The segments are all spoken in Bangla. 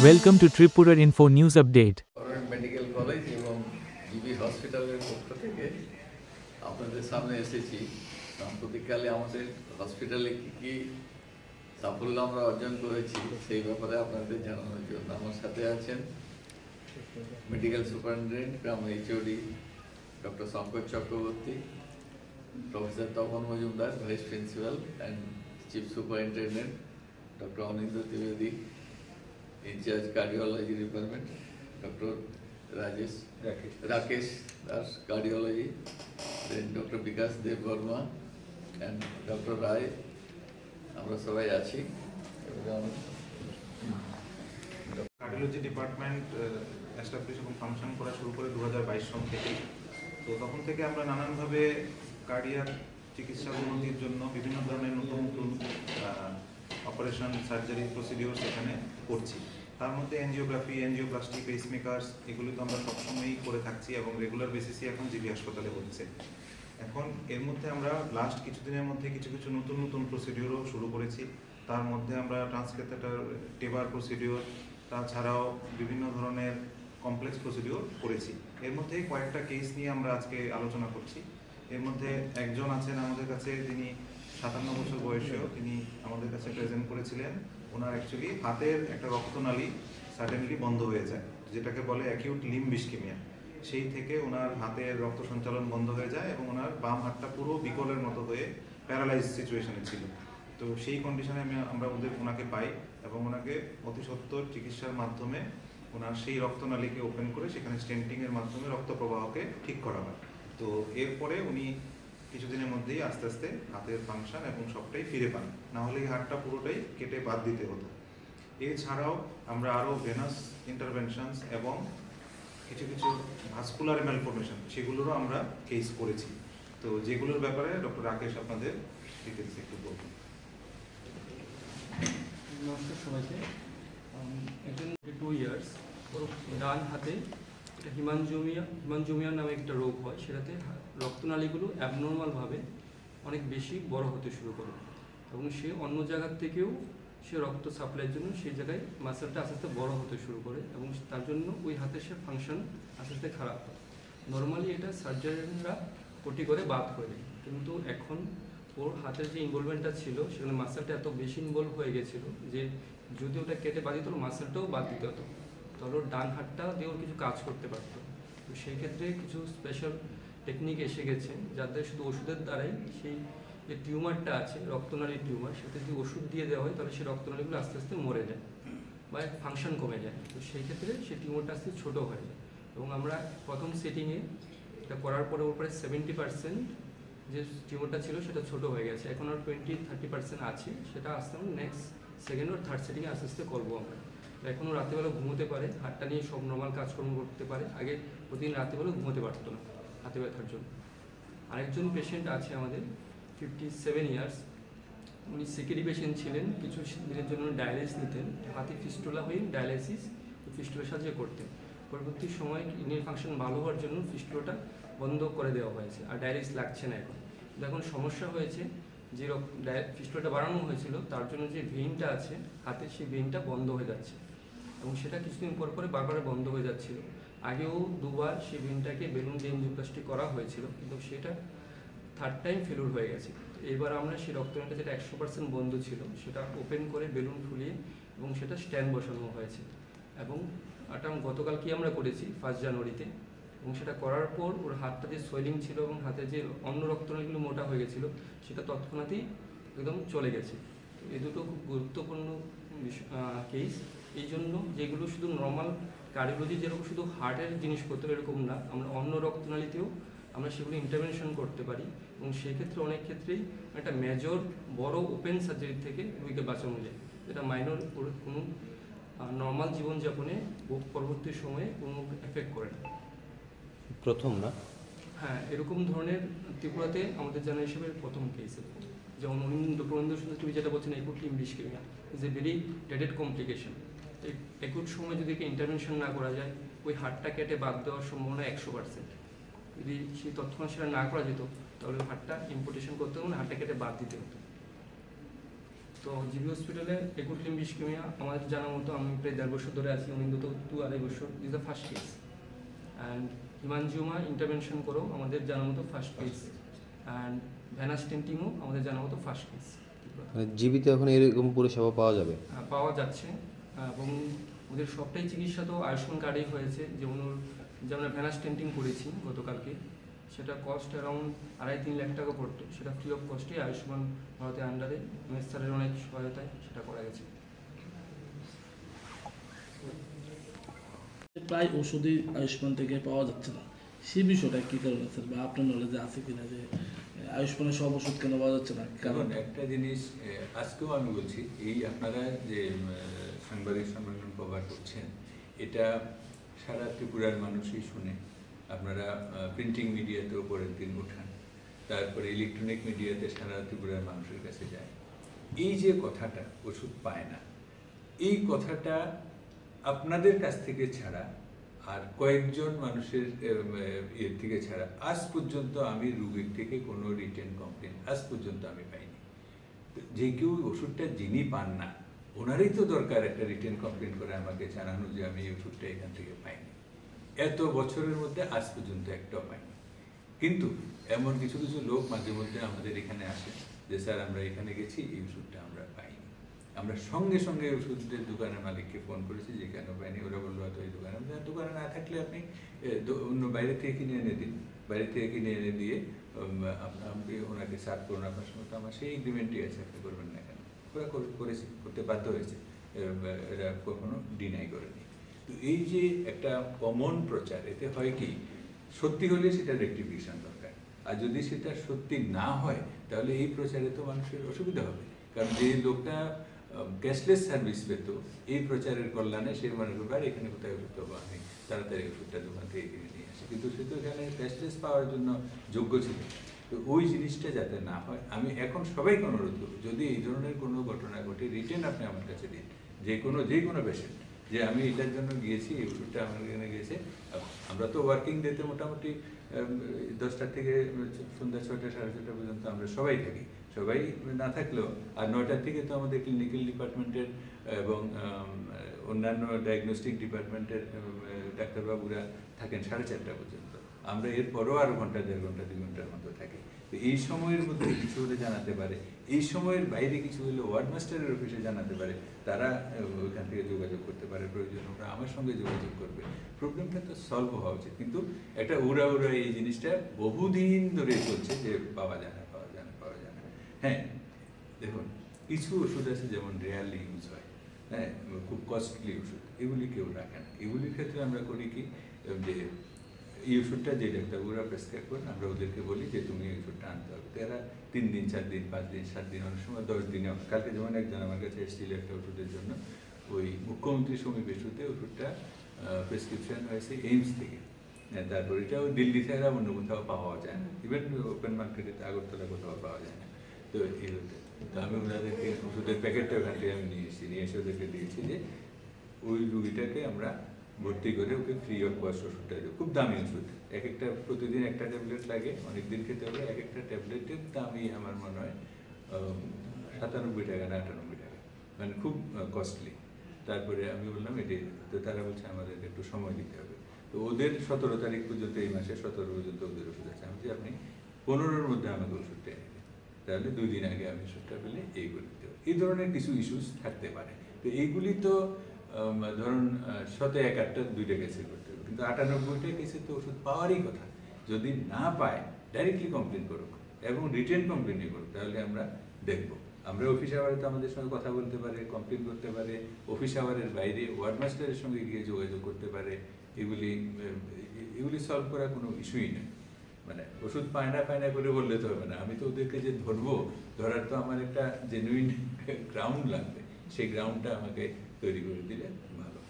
Welcome to Tripura Info News Update. Medical college এবং জিবি হসপিটালের পক্ষ থেকে আপনাদের সামনে এসেছি। সাম্প্রতিককালে আমাদের হসপিটালে কী কী সাফল্য আমরা অর্জন করেছি সেই ব্যাপারে আপনাদের জানানোর জন্য আমার সাথে আছেন medical superintendent cum HOD doctor Shankar Chakraborty, professor Tapan Majumdar, vice principal and chief superintendent doctor Anindya Trivedi, incharge cardiology department doctor Rakesh Das cardiology, then doctor Vikas Dev Verma and doctor Rai আমরা সবাই আছি। কার্ডিওলজি ডিপার্টমেন্ট এস্টাবলিশ এবং ফাংশন করা শুরু করে 2022 সাল থেকে। তো তখন থেকে আমরা নানানভাবে কার্ডিয়াক চিকিৎসা উন্নতির জন্য বিভিন্ন ধরনের নতুন নতুন অপারেশন, সার্জারি, প্রসিডিওর এখানে করছি। তার মধ্যে এনজিওগ্রাফি, এনজিওপ্লাস্টি, পেসমেকার্স এগুলো তো আমরা সবসময়ই করে থাকছি এবং রেগুলার বেসিসে এখন জিবি হাসপাতালে হচ্ছে। এখন এর মধ্যে আমরা লাস্ট কিছুদিনের মধ্যে কিছু কিছু নতুন নতুন প্রসিডিওরও শুরু করেছি। তার মধ্যে আমরা ট্রান্সক্যাথেটার টেবার প্রসিডিওর, তাছাড়াও বিভিন্ন ধরনের কমপ্লেক্স প্রসিডিওর করেছি। এর মধ্যে কয়েকটা কেস নিয়ে আমরা আজকে আলোচনা করছি। এর মধ্যে একজন আছেন আমাদের কাছে, যিনি 57 বছর বয়সেও, তিনি আমাদের কাছে প্রেজেন্ট করেছিলেন। ওনার অ্যাকচুয়ালি হাতের একটা রক্তনালী সাডেনলি বন্ধ হয়ে যায়, যেটাকে বলে অ্যাকিউট লিম্ব ইসকেমিয়া। সেই থেকে ওনার হাতের রক্ত সঞ্চালন বন্ধ হয়ে যায় এবং ওনার বাম হাতটা পুরো বিকলের মতো হয়ে প্যারালাইজ সিচুয়েশনে ছিল। তো সেই কন্ডিশনে আমরা ওনাকে পাই এবং ওনাকে অতি সত্বর চিকিৎসার মাধ্যমে ওনার সেই রক্তনালীকে ওপেন করে সেখানে স্টেন্টিংয়ের মাধ্যমে রক্ত প্রবাহকে ঠিক করা হয়। তো এরপরে উনি কিছুদিনের মধ্যেই আস্তে আস্তে হাতের ফাংশন এবং সবটাই ফিরে পান, না হলে এই হাতটা পুরোটাই কেটে বাদ দিতে হতো। এছাড়াও আমরা আরও ভেনাস ইন্টারভেনশনস এবং কিছু কিছু ভাস্কুলার ম্যালফরমেশন সেগুলোরও আমরা কেস করেছি। তো যেগুলোর ব্যাপারে ডক্টর রাকেশ আপনাদের ডিটেলস একটু বলবেন। নমস্কার সবাইকে। একজন 2 ইয়ার্স ওর ডান হাতে এটা হিমানজোমিয়া নামে একটা রোগ হয়, সেটাতে রক্তনালীগুলো অ্যাবনর্মালভাবে অনেক বেশি বড় হতে শুরু করে এবং সে অন্য জায়গার থেকেও সে রক্ত সাপ্লাইয়ের জন্য সেই জায়গায় মাসেলটা আস্তে আস্তে বড় হতে শুরু করে এবং তার জন্য ওই হাতের সে ফাংশন আস্তে আস্তে খারাপ হয়। নর্মালি এটা সার্জারিরা পটি করে বাদ করে দেয়, কিন্তু এখন ওর হাতের যে ইনভলভমেন্টটা ছিল সেখানে মাসেলটা এত বেশি ইনভলভ হয়ে গেছিলো যে যদি ওটা কেটে বাদ দিত মাসেলটাও বাদ দিতে হতো, তাহলে ওর ডান হাতটা দিয়ে ওর কিছু কাজ করতে পারতো। তো সেই ক্ষেত্রে কিছু স্পেশাল টেকনিক এসে গেছে, যাদের শুধু ওষুধের দ্বারাই সেই যে টিউমারটা আছে রক্তনালীর টিউমার, সেটা যদি ওষুধ দিয়ে দেওয়া হয় তাহলে সেই রক্তনালীগুলো আস্তে আস্তে মরে যায় বা ফাংশন কমে যায়। তো সেই ক্ষেত্রে সেই টিউমারটা আস্তে ছোটো হয়ে যায় এবং আমরা প্রথম সেটিংয়ে এটা করার পরে ওর প্রায় 70% যে টিউমারটা ছিল সেটা ছোটো হয়ে গেছে। এখন আর 20-30% আছে, সেটা আস্তে আমরা নেক্সট সেকেন্ড ও থার্ড সেটিংয়ে আস্তে আস্তে করবো আমরা। এখনও রাতেবেলা ঘুমোতে পারে, হাতটা নিয়ে সব নর্মাল কাজকর্ম করতে পারে। আগে প্রতিদিন রাতেবেলা ঘুমোতে পারতো না হাতে ব্যথার জন্য। আরেকজন পেশেন্ট আছে আমাদের 57 ইয়ার্স, উনি সিকিডি পেশেন্ট ছিলেন, কিছু দিনের জন্য ডায়ালিসিস নিতেন, হাতে ফিস্টুলা হয়ে ডায়ালিসিস ফিস্টুলার সাহায্যে করতেন। পরবর্তী সময় কিডনির ফাংশন ভালো হওয়ার জন্য ফিস্টুলাটা বন্ধ করে দেওয়া হয়েছে, আর ডায়ালিসিস লাগছে না এখন। এখন সমস্যা হয়েছে যে ফিস্টুলাটা বাড়ানো হয়েছিল তার জন্য যে ভেইনটা আছে হাতে, সেই ভেইনটা বন্ধ হয়ে যাচ্ছে এবং সেটা কিছুদিন পর পরে বারবার বন্ধ হয়ে যাচ্ছিল। আগেও 2বার সেই ভেইনটাকে বেলুন দিয়ে এনজিওপ্লাস্টি করা হয়েছিল, কিন্তু সেটা থার্ড টাইম ফেলুর হয়ে গেছে। এবার আমরা সেই রক্তনালীটা যেটা 100% বন্ধ ছিল সেটা ওপেন করে বেলুন ফুলিয়ে এবং সেটা স্ট্যান্ড বসানো হয়েছে এবং এটা গতকালকে আমরা করেছি 1 জানুয়ারিতে। এবং সেটা করার পর ওর হাতটা যে সোয়েলিং ছিল এবং হাতে যে অন্য রক্তনালীগুলো মোটা হয়ে গেছিলো সেটা তৎক্ষণাৎই একদম চলে গেছে। এই দুটো খুব গুরুত্বপূর্ণ কেস। এই জন্য যেগুলো শুধু নর্মাল কার্ডিওলজি যেরকম শুধু হার্টের জিনিস করতে হবে এরকম না, আমরা অন্য রক্তনালীতেও আমরা সেগুলো ইন্টারভেনশন করতে পারি এবং সেক্ষেত্রে অনেক ক্ষেত্রেই একটা মেজর বড় ওপেন সার্জারি থেকে রোগীকে বাঁচানো যায়, যেটা মাইনর কোনো নর্মাল জীবনযাপনে পরবর্তী সময়ে কোনো এফেক্ট করে না। প্রথম না? হ্যাঁ, এরকম ধরনের ত্রিপুরাতে আমাদের জানা হিসেবে প্রথম কেস। যেমন ডক্টর অনিন্দ্য তুমি যেটা বলছেন acute limb ischaemia is a very ডেডেড কমপ্লিকেশন। একুট সময় যদি ইন্টারভেনশন না করা যায় ওই হাড়টা কেটে বাদ দেওয়ার সম্ভাবনা 100%। যদি সেই তৎক্ষণাৎ সেটা না করা যেত তাহলে হাড়টা ইম্পোর্টেশন করতে হতো না, হাড়টা কেটে বাদ দিতে হতো। তো জিবি হসপিটালে একুট লিম্ব ইস্কেমিয়া আমাদের জানা মতো আমি প্রায় 1.5 বছর ধরে আছি, উনি তো 2.5 বছর, is the first case. And haemangioma intervention করেও আমাদের জানা মতো ফার্স্ট কেস, অ্যান্ড ভ্যানাস স্টেন্টিংও আমাদের জানা মতো ফার্স্ট কেস। জীবিত এখন এরকম পরিষেবা পাওয়া যাবে? পাওয়া যাচ্ছে, এবং ওদের সবটাই চিকিৎসা তো আয়ুষ্মান কার্ডেই হয়েছে। যেমন আমরা ভ্যানাস স্টেন্টিং করেছি গতকালকে, সেটা কস্ট অ্যারাউন্ড 2.5-3 লাখ টাকা পড়তো, সেটা ফ্রি অফ কস্টে আয়ুষ্মান ভারতের আন্ডারে এমএস স্যারের অনেক সহায়তায় সেটা করা গেছে। প্রায় ওষুধই আয়ুষ্মান থেকে পাওয়া যাচ্ছে না, সেই বিষয়টা কি কারণে স্যার, বা আপনার নলেজে আছে কিনা যে আয়ুষ্মানের সব ওষুধ কেন পাওয়া যাচ্ছে না? কারণ একটা জিনিস আজকেও আমি বলছি, এই আপনারা যে সাংবাদিক সম্মেলন কভার করছেন, এটা সারা ত্রিপুরার মানুষই শুনে। আপনারা প্রিন্টিং মিডিয়াতেও পরের দিন ওঠান, তারপরে ইলেকট্রনিক মিডিয়াতে সারা ত্রিপুরার মানুষের কাছে যায়। এই যে কথাটা ওষুধ পায় না, এই কথাটা আপনাদের কাছ থেকে ছাড়া আর কয়েকজন মানুষের ইয়ের থেকে ছাড়া আজ পর্যন্ত আমি রোগীর থেকে কোনো রিটেন কমপ্লেন আজ পর্যন্ত আমি পাইনি। যে কেউ ওষুধটা যিনি পান না, ওনারই তো দরকার একটা রিটেন কমপ্লেন করে আমাকে জানানো যে আমি এই ওষুধটা এখান থেকে পাইনি। এত বছরের মধ্যে আজ পর্যন্ত একটাও পাইনি। কিন্তু এমন কিছু কিছু লোক মাঝে মধ্যে আমাদের এখানে আসে যে স্যার আমরা এখানে গেছি, এই ওষুধটা আমরা পাইনি। আমরা সঙ্গে সঙ্গে ওষুধের দোকানের মালিককে ফোন করেছি যে কেন পাইনি। ওরা বললো হয়তো এই দোকানে না থাকলে আপনি অন্য বাইরে থেকে কিনে এনে দিন, বাইরে থেকে কিনে এনে দিয়ে আপনি ওনাকে সার্ভ করুন আপনার সঙ্গে। তো আমার সেই এগ্রিমেন্টই আছে, আপনি করবেন না কেন? ওরা করেছে, করতে বাধ্য হয়েছে, এরা কখনো ডিনাই করেনি। তো এই যে একটা কমন প্রচার, এতে হয় কি, সত্যি হলে সেটা রেক্টিফিকেশন দরকার, আর যদি সেটা সত্যি না হয় তাহলে এই প্রচারে তো মানুষের অসুবিধা হবে। কারণ যে লোকটা ক্যাশলেস সার্ভিস পেত এই প্রচারের কল্যাণে, সে মনে করবে আর এখানে কোথায় ওষুধ পাবো, আমি তাড়াতাড়ি ওষুধটা দোকান থেকে কিনে নিয়ে আসি। কিন্তু সে তো এখানে ক্যাশলেস পাওয়ার জন্য যোগ্য ছিল। তো ওই জিনিসটা যাতে না হয়, আমি এখন সবাইকে অনুরোধ করব, যদি এই ধরনের কোনো ঘটনা ঘটে, রিটেন আপনি আমার কাছে দিন, যে কোনো পেশেন্ট, যে আমি এটার জন্য গিয়েছি, এই ওষুধটা আমার এখানে গিয়েছে। আমরা তো ওয়ার্কিং ডেতে মোটামুটি 10টা থেকে সন্ধ্যা 6টা 6:30 পর্যন্ত আমরা সবাই থাকি। সবাই না থাকলেও আর 9টা থেকে তো আমাদের ক্লিনিক্যাল ডিপার্টমেন্টের এবং অন্যান্য ডায়াগনস্টিক ডিপার্টমেন্টের ডাক্তারবাবুরা থাকেন 4:30 পর্যন্ত। আমরা এরপরও আরও ঘন্টা, 1.5 ঘন্টা 2 ঘন্টার মতো থাকি। তো এই সময়ের মধ্যে কিছু হলে জানাতে পারে, এই সময়ের বাইরে কিছু হলে ওয়ার্ড মাস্টারের অফিসে জানাতে পারে, তারা ওইখান থেকে যোগাযোগ করতে পারে, প্রয়োজন ওরা আমার সঙ্গে যোগাযোগ করবে। প্রবলেমটা তো সলভ হওয়া উচিত। কিন্তু একটা উড়া এই জিনিসটা বহুদিন ধরে চলছে যে পাওয়া যায় না। হ্যাঁ, দেখুন, কিছু ওষুধ আছে যেমন রেয়ারলি ইউজ হয়, হ্যাঁ, খুব কস্টলি ওষুধ, এগুলি কেউ রাখে না। এগুলির ক্ষেত্রে আমরা করি কি, যে এই ওষুধটা যে ডাক্তারবাবুরা প্রেসক্রাইব করেন, আমরা ওদেরকে বলি যে তুমি এই ওষুধটা আনতে হবে। তারা 3 দিন 4 দিন 5 দিন 7 দিন, অনেক সময় 10 দিনে। কালকে যেমন একজন আমার কাছে এসেছিল একটা ওষুধের জন্য, ওই মুখ্যমন্ত্রী সমীপ ইস্যুতে ওষুধটা প্রেসক্রিপশন হয়েছে এইমস থেকে। তারপর এটাও দিল্লি ছাড়া অন্য কোথাও পাওয়া যায় না, ইভেন ওপেন মার্কেটে আগরতলা কোথাও পাওয়া যায় না। তো এই তো আমি ওনাদেরকে ওষুধের প্যাকেটটা ওখান থেকে আমি নিয়ে এসে ওদেরকে দিয়েছি যে ওই রুগীটাকে আমরা ভর্তি করে ওকে ফ্রি অফ কস্ট ওষুধটা দেবো। খুব দামি ওষুধ, একটা প্রতিদিন একটা ট্যাবলেট লাগে, অনেকদিন খেতে হবে। এক একটা ট্যাবলেটের দামই আমার মনে হয় 97 টাকা না 98 টাকা, মানে খুব কস্টলি। তারপরে আমি বললাম এটি, তো তারা বলছে আমাদের একটু সময় দিতে হবে। তো ওদের 17 তারিখ পর্যন্ত, এই মাসে 17 পর্যন্ত ওদের ওষুধ আছে। আমি যে আপনি 15-র মধ্যে আমাকে ওষুধটা এনে দেন, তাহলে 2 দিন আগে আমি ওষুধটা পেলে এইগুলি দিতে হবে। এই ধরনের কিছু ইস্যুস থাকতে পারে। তো এইগুলি তো ধরুন 100-1 2টা কেসে করতে হবে, কিন্তু 98টা কেসে তো ওষুধ পাওয়ারই কথা। যদি না পায় ডাইরেক্টলি কমপ্লেন করুক এবং রিটেন কমপ্লেনই করুক, তাহলে আমরা দেখব। আমরা অফিস আওয়ারে তো আমাদের সঙ্গে কথা বলতে পারে, কমপ্লেন করতে পারে, অফিস আওয়ারের বাইরে ওয়ার্ড মাস্টারের সঙ্গে গিয়ে যোগাযোগ করতে পারে। এগুলি সলভ করা কোনো ইস্যুই নেই। মানে ওষুধ পায় না করে বললে তো হবে না। আমি তো ওদেরকে যে ধরবো, ধরার তো আমার একটা জেনুইন গ্রাউন্ড লাগবে, সেই গ্রাউন্ডটা আমাকে তৈরি করে দিলে ভালো।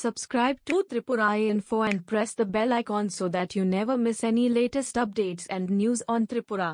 Subscribe to Tripura Info and press the bell icon so that you never miss any latest updates and news on Tripura.